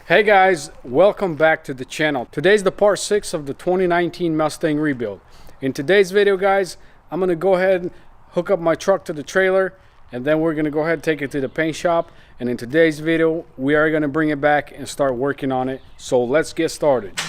Hey guys, welcome back to the channel. Today's the part 6 of the 2019 Mustang rebuild. In today's video guys, I'm gonna go ahead and hook up my truck to the trailer, and then we're gonna go ahead and take it to the paint shop. And in today's video, we are gonna bring it back and start working on it. So let's get started.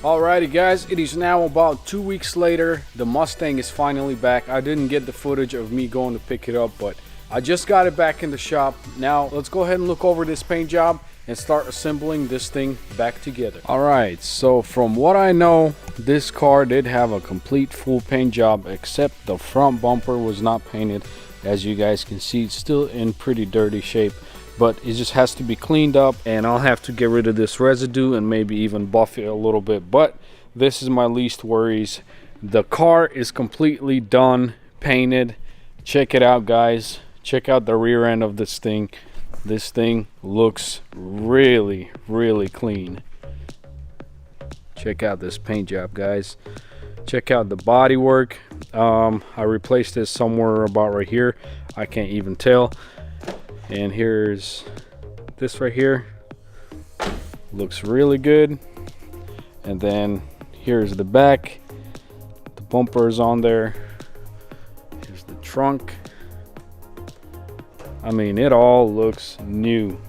Alrighty guys, it is now about 2 weeks later. The Mustang is finally back. I didn't get the footage of me going to pick it up, but I just got it back in the shop. Now let's go ahead and look over this paint job and start assembling this thing back together. Alright, so from what I know, this car did have a complete full paint job, except the front bumper was not painted. As you guys can see, it's still in pretty dirty shape, but it just has to be cleaned up, and I'll have to get rid of this residue and maybe even buff it a little bit, but this is my least worries. The car is completely done, painted. Check it out guys, check out the rear end of this thing. This thing looks really clean. Check out this paint job guys, check out the body work. I replaced this somewhere about right here, I can't even tell. And here's this right here, looks really good. And then here's the back, the bumper is on there. Here's the trunk. I mean, it all looks new,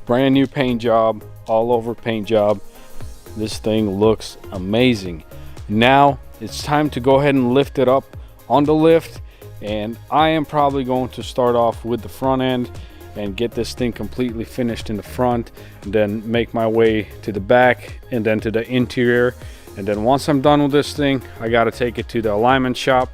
brand new paint job, all over paint job. This thing looks amazing. Now it's time to go ahead and lift it up on the lift, and I am probably going to start off with the front end and get this thing completely finished in the front, and then make my way to the back and then to the interior. And then once I'm done with this thing, I got to take it to the alignment shop,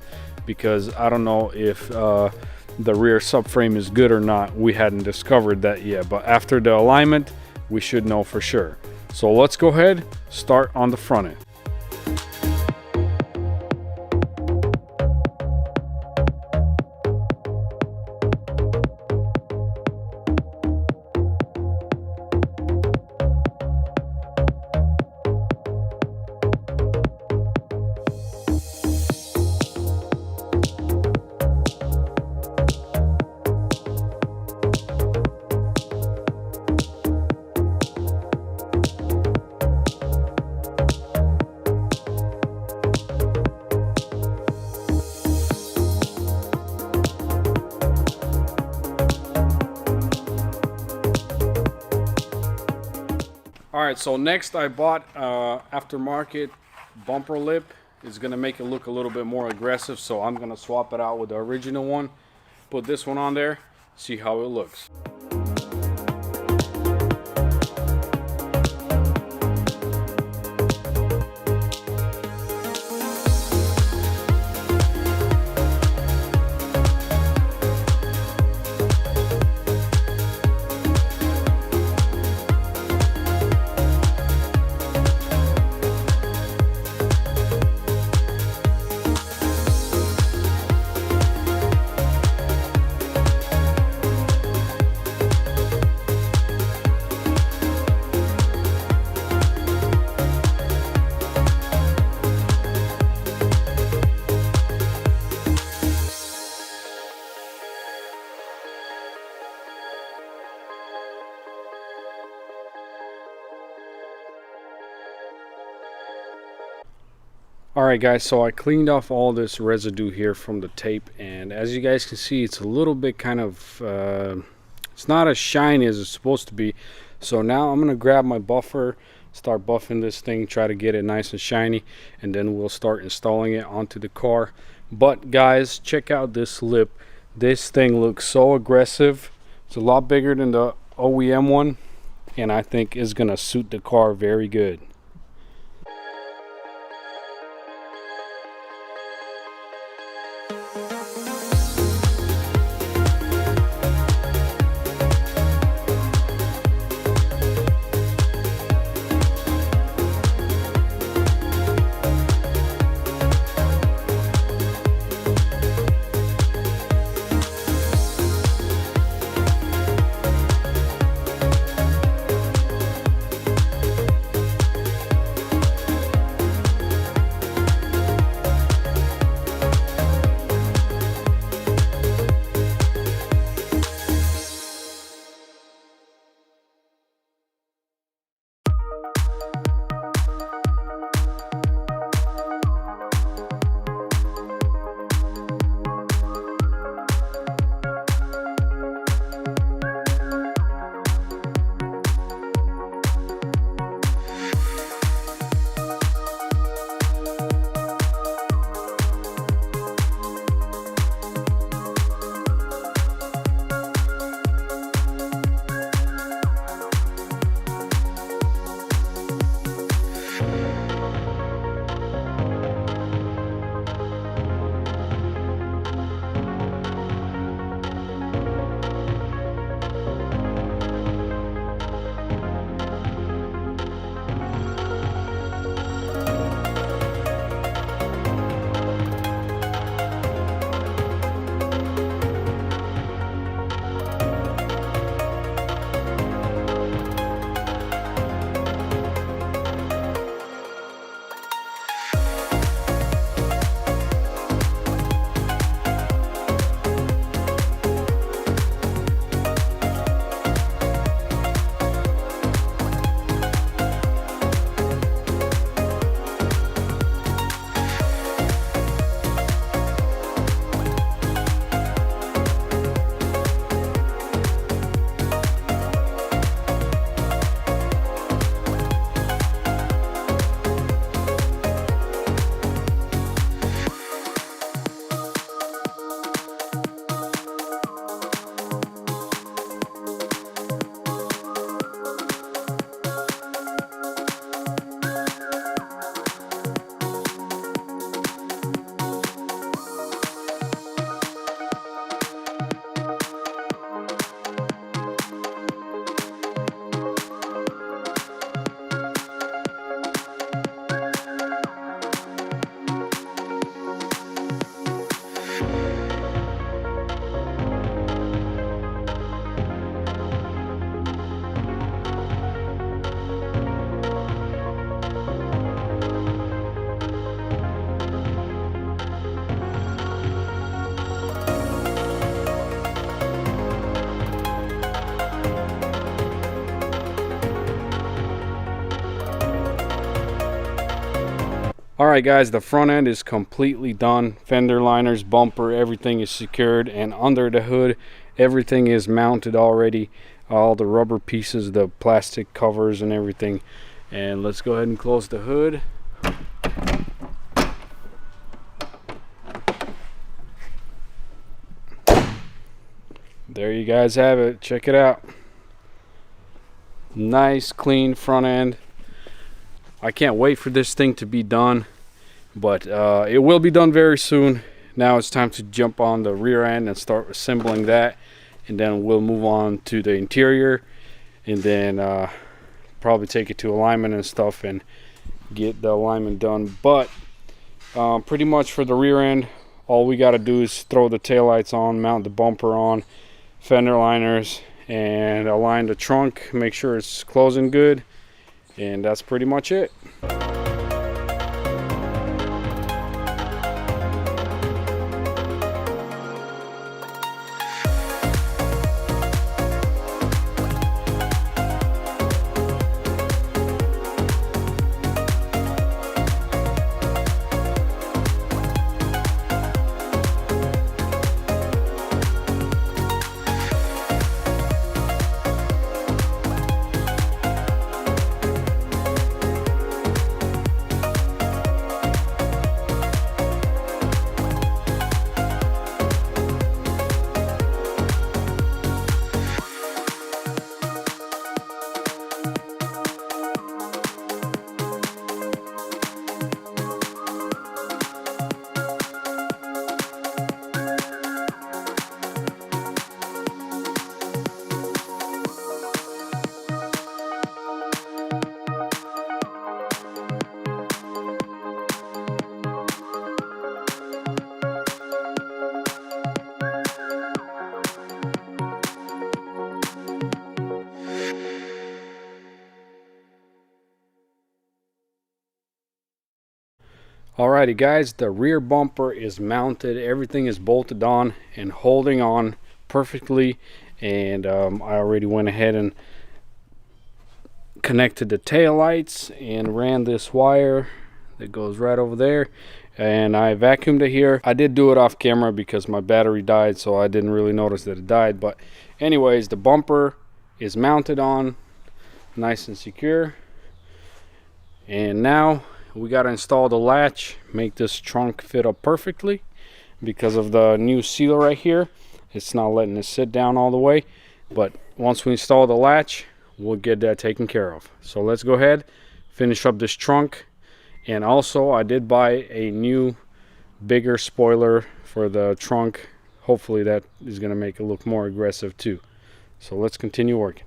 because I don't know if the rear subframe is good or not. We hadn't discovered that yet, but after the alignment we should know for sure. So let's go ahead, start on the front end. All right, so next I bought aftermarket bumper lip. It's gonna make it look a little bit more aggressive, so I'm gonna swap it out with the original one. Put this one on there, see how it looks. Alright guys, so I cleaned off all this residue here from the tape, and as you guys can see, it's a little bit kind of it's not as shiny as it's supposed to be. So now I'm gonna grab my buffer, start buffing this thing, try to get it nice and shiny, and then we'll start installing it onto the car. But guys, check out this lip. This thing looks so aggressive. It's a lot bigger than the OEM one, and I think it's gonna suit the car very good. Alright guys, the front end is completely done. Fender liners, bumper, everything is secured, and under the hood everything is mounted already. all the rubber pieces, the plastic covers and everything. And let's go ahead and close the hood. There you guys have it. Check it out. Nice clean front end. I can't wait for this thing to be done, but it will be done very soon. Now it's time to jump on the rear end and start assembling that, and then we'll move on to the interior, and then probably take it to alignment and stuff and get the alignment done. But pretty much for the rear end, all we got to do is throw the taillights on, mount the bumper on, fender liners, and align the trunk, make sure it's closing good, and that's pretty much it. Alrighty guys, the rear bumper is mounted, everything is bolted on and holding on perfectly, and I already went ahead and connected the tail lights and ran this wire that goes right over there, and I vacuumed it here. I did do it off camera because my battery died, so I didn't really notice that it died. But anyways, the bumper is mounted on nice and secure, and now we got to install the latch, make this trunk fit up perfectly. Because of the new seal right here, it's not letting it sit down all the way, but once we install the latch, we'll get that taken care of. So let's go ahead, finish up this trunk. And also I did buy a new bigger spoiler for the trunk. Hopefully that is going to make it look more aggressive too. So let's continue working.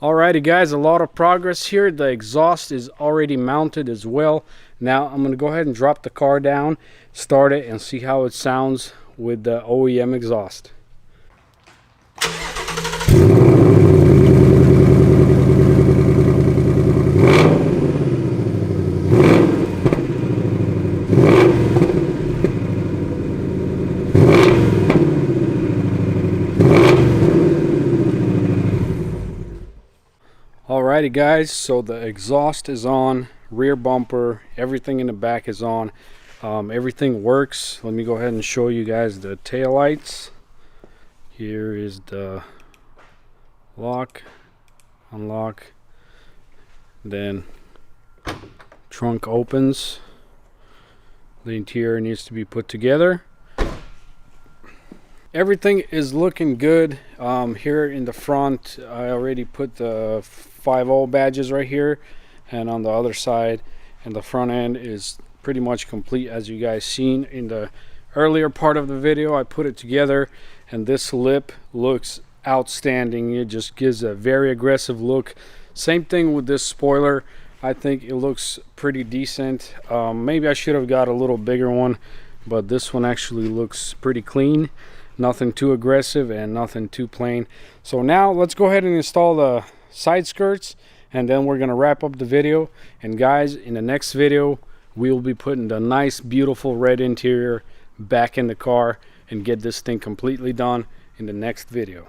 Alrighty guys, a lot of progress here. The exhaust is already mounted as well. Now I'm going to go ahead and drop the car down, start it, and see how it sounds with the OEM exhaust. Alrighty guys, so the exhaust is on, rear bumper, everything in the back is on. Everything works. Let me go ahead and show you guys the tail lights. Here is the lock, unlock, then trunk opens. The interior needs to be put together. Everything is looking good. Here in the front, I already put the 5.0 badges right here, and on the other side, and the front end is pretty much complete, as you guys seen in the earlier part of the video. I put it together, and this lip looks outstanding. It just gives a very aggressive look. Same thing with this spoiler. I think it looks pretty decent. Maybe I should have got a little bigger one, but this one actually looks pretty clean. Nothing too aggressive and nothing too plain. So now let's go ahead and install the side skirts, and then we're gonna wrap up the video. And guys, in the next video we will be putting the nice beautiful red interior back in the car and get this thing completely done in the next video.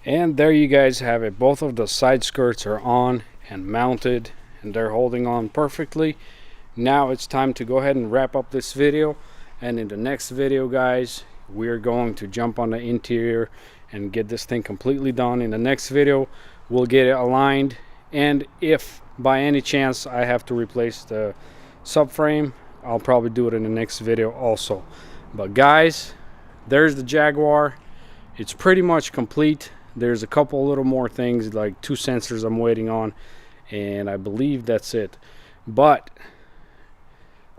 And there you guys have it. Both of the side skirts are on and mounted, and they're holding on perfectly. Now it's time to go ahead and wrap up this video, and in the next video, guys, we're going to jump on the interior and get this thing completely done. In the next video we'll get it aligned, and if by any chance I have to replace the subframe, I'll probably do it in the next video also. But guys, there's the Jaguar. It's pretty much complete. There's a couple little more things, like 2 sensors I'm waiting on, and I believe that's it. But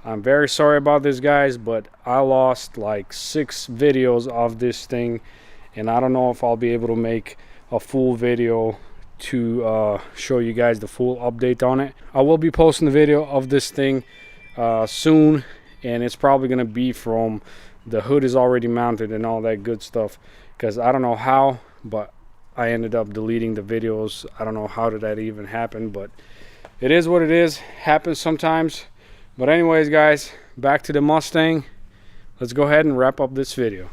I'm very sorry about this, guys, but I lost like 6 videos of this thing, and I don't know if I'll be able to make a full video to show you guys the full update on it. I will be posting the video of this thing soon, and it's probably gonna be from the hood is already mounted and all that good stuff, because I don't know how, but I ended up deleting the videos. I don't know how did that even happen, but it is what it is. Happens sometimes. But anyways, guys, back to the Mustang. Let's go ahead and wrap up this video.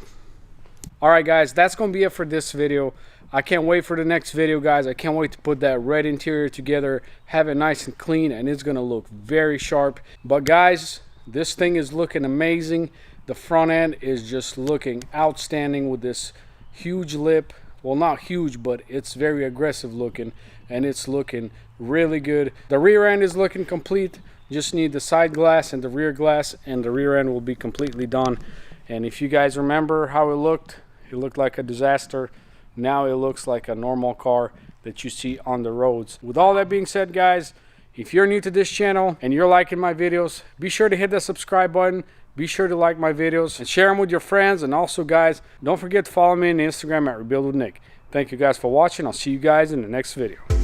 Alright guys, that's gonna be it for this video. I can't wait for the next video, guys. I can't wait to put that red interior together, have it nice and clean, and it's gonna look very sharp. But guys, this thing is looking amazing. The front end is just looking outstanding with this huge lip. Well, not huge, but it's very aggressive looking, and it's looking really good. The rear end is looking complete. Just need the side glass and the rear glass, and the rear end will be completely done. And if you guys remember how it looked like a disaster. Now it looks like a normal car that you see on the roads. With all that being said, guys, if you're new to this channel and you're liking my videos, be sure to hit that subscribe button. Be sure to like my videos and share them with your friends. And also, guys, don't forget to follow me on Instagram at Rebuild with Nick. Thank you guys for watching. I'll see you guys in the next video.